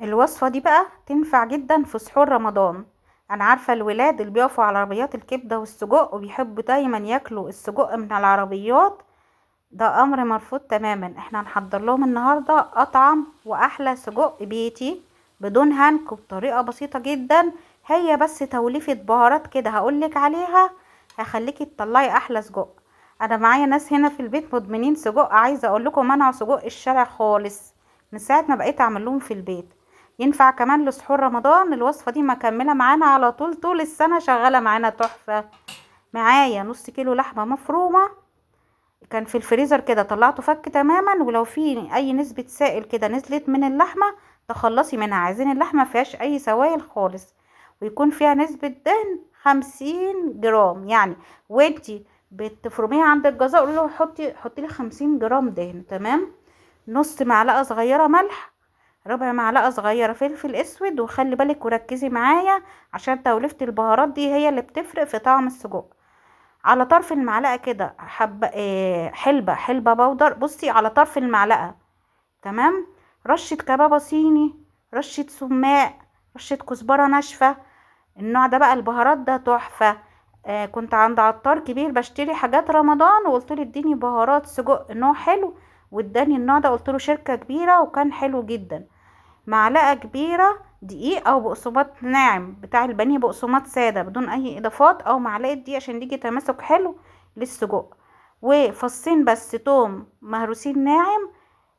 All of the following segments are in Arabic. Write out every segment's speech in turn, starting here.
الوصفة دي بقى تنفع جدا في سحور رمضان. انا عارفة الولاد اللي بيقفوا على عربيات الكبدة والسجق وبيحبوا دايما ياكلوا السجق من العربيات. ده امر مرفوض تماما. احنا هنحضر لهم النهاردة اطعم واحلى سجق بيتي بدون هنك وبطريقة بسيطة جدا. هي بس توليفة بهارات كده هقولك عليها هخليكي تطلعي احلى سجق. انا معايا ناس هنا في البيت مدمنين سجق، عايزة اقول لكم منعوا سجق الشارع خالص من ساعة ما بقيت اعمل لهم في البيت. ينفع كمان لسحور رمضان. الوصفة دي مكملة معانا على طول السنة، شغالة معانا تحفة. معايا نص كيلو لحمة مفرومة كان في الفريزر كده، طلعته فك تماما، ولو في اي نسبة سائل كده نزلت من اللحمة تخلصي منها. عايزين اللحمة مفيهاش اي سوائل خالص، ويكون فيها نسبة دهن 50 جرام يعني. وانتي بتفرميها عند الجزار قولي له حطي لي 50 جرام دهن. تمام. نص معلقة صغيرة ملح، ربع معلقة صغيرة فلفل اسود، وخلي بالك وركزي معايا عشان توليفة البهارات دي هي اللي بتفرق في طعم السجق. على طرف المعلقة كده حبة حلبة بودر، بصي على طرف المعلقة. تمام. رشة كبابة صيني، رشة سماق، رشة كزبرة ناشفة. النوع ده بقى البهارات ده تحفة. كنت عند عطار كبير بشتري حاجات رمضان وقلت له اديني بهارات سجق نوع حلو، واداني النوع ده. قلت له شركة كبيرة وكان حلو جدا. معلقة كبيرة دقيق او بقسماط ناعم بتاع البانيه، بقسماط سادة بدون اي اضافات، او معلقة دقيق عشان يجي تماسك حلو للسجق. وفصين بس توم مهروسين ناعم،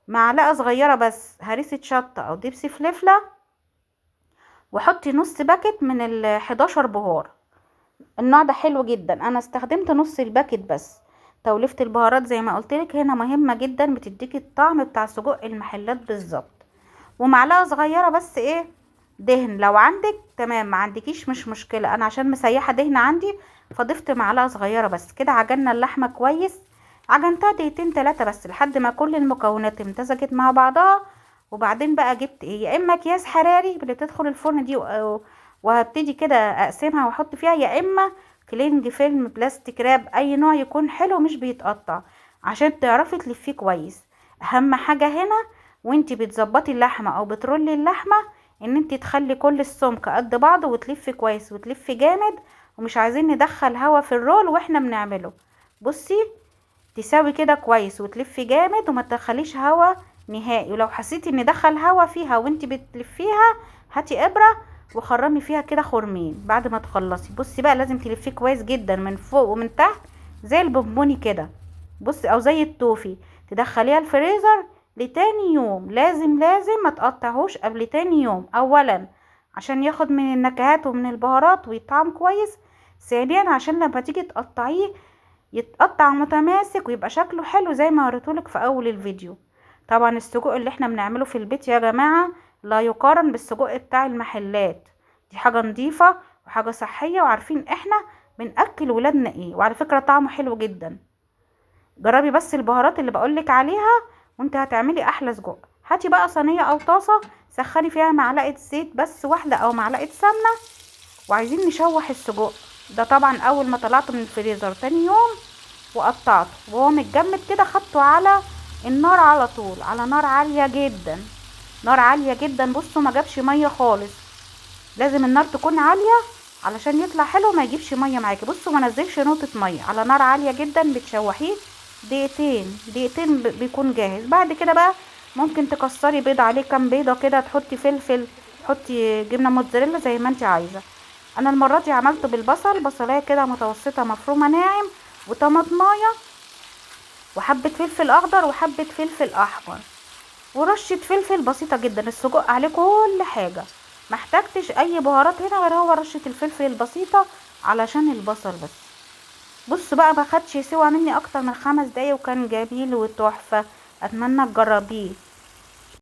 معلقة صغيرة بس هريسة شطة او دبس فلفلة، وحطي نص باكت من ال11 بهار. النوع ده حلو جدا، انا استخدمت نص الباكت بس. توليفة البهارات زي ما قلتلك هنا مهمة جدا، بتديكي الطعم بتاع سجق المحلات بالظبط. ومعلقة صغيرة بس دهن لو عندك. تمام، ما عندكيش مش مشكلة. انا عشان مسيحة دهن عندي فضفت معلقة صغيرة بس. كده عجننا اللحمة كويس، عجنتها دقيقتين 3 بس لحد ما كل المكونات امتزجت مع بعضها. وبعدين بقى جبت يا اما اكياس حراري اللي تدخل الفرن دي وهبتدي كده اقسمها واحط فيها، يا اما كلينج فيلم بلاستيك راب اي نوع يكون حلو مش بيتقطع عشان تعرفي تلفيه كويس. اهم حاجة هنا وانتي بتظبطي اللحمة او بترولي اللحمة ان انتي تخلي كل السمك قد بعض وتلفي كويس وتلفي جامد، ومش عايزين ندخل هوا في الرول واحنا بنعمله. بصي تساوي كده كويس وتلفي جامد وما تدخليش هوا نهائي. ولو حسيتي ان دخل هوا فيها وانتي بتلفيها هاتي ابرة وخرمي فيها كده خرمين بعد ما تخلصي. بصي بقى لازم تلفيه كويس جدا من فوق ومن تحت زي البونبوني كده، بصي او زي التوفي. تدخليها الفريزر لتاني يوم، لازم ما تقطعهوش قبل تاني يوم. اولا عشان ياخد من النكهات ومن البهارات ويطعم كويس، ثانيا عشان لما تيجي تقطعيه يتقطع متماسك ويبقى شكله حلو زي ما وريتهولك في اول الفيديو. طبعا السجق اللي احنا بنعمله في البيت يا جماعة لا يقارن بالسجق بتاع المحلات. دي حاجة نظيفة وحاجة صحية، وعارفين احنا بنأكل ولادنا ايه. وعلى فكرة طعمه حلو جدا. جربي بس البهارات اللي بقولك عليها وانت هتعملي احلى سجق. هاتي بقى صينية او طاسة سخني فيها معلقة زيت بس واحدة او معلقة سمنة، وعايزين نشوح السجق ده. طبعا اول ما طلعته من الفريزر تاني يوم وقطعته وهو متجمد كده خدته على النار على طول، على نار عالية جدا، نار عالية جدا. بصوا ما جابش مية خالص، لازم النار تكون عالية علشان يطلع حلو ما يجيبش مية معاكي. بصوا ما نزلش نقطة مية، على نار عالية جدا بتشوحيه دقيقتين بيكون جاهز. بعد كده بقى ممكن تكسري بيض عليه كام بيضة كده، تحطي فلفل، تحطي جبنة موتزاريلا زي ما انت عايزة. انا المرة دي عملته بالبصل، بصلاية كده متوسطة مفرومة ناعم، وطماطمايه، وحبة فلفل اخضر وحبة فلفل احمر، ورشة فلفل بسيطة جدا. السجق عليه كل حاجة، محتاجتش اي بهارات هنا غير هو رشة الفلفل البسيطة علشان البصل بس. بص بقى ما خدش سوا مني اكتر من 5 دقايق وكان جميل وتحفة. اتمنى تجربيه.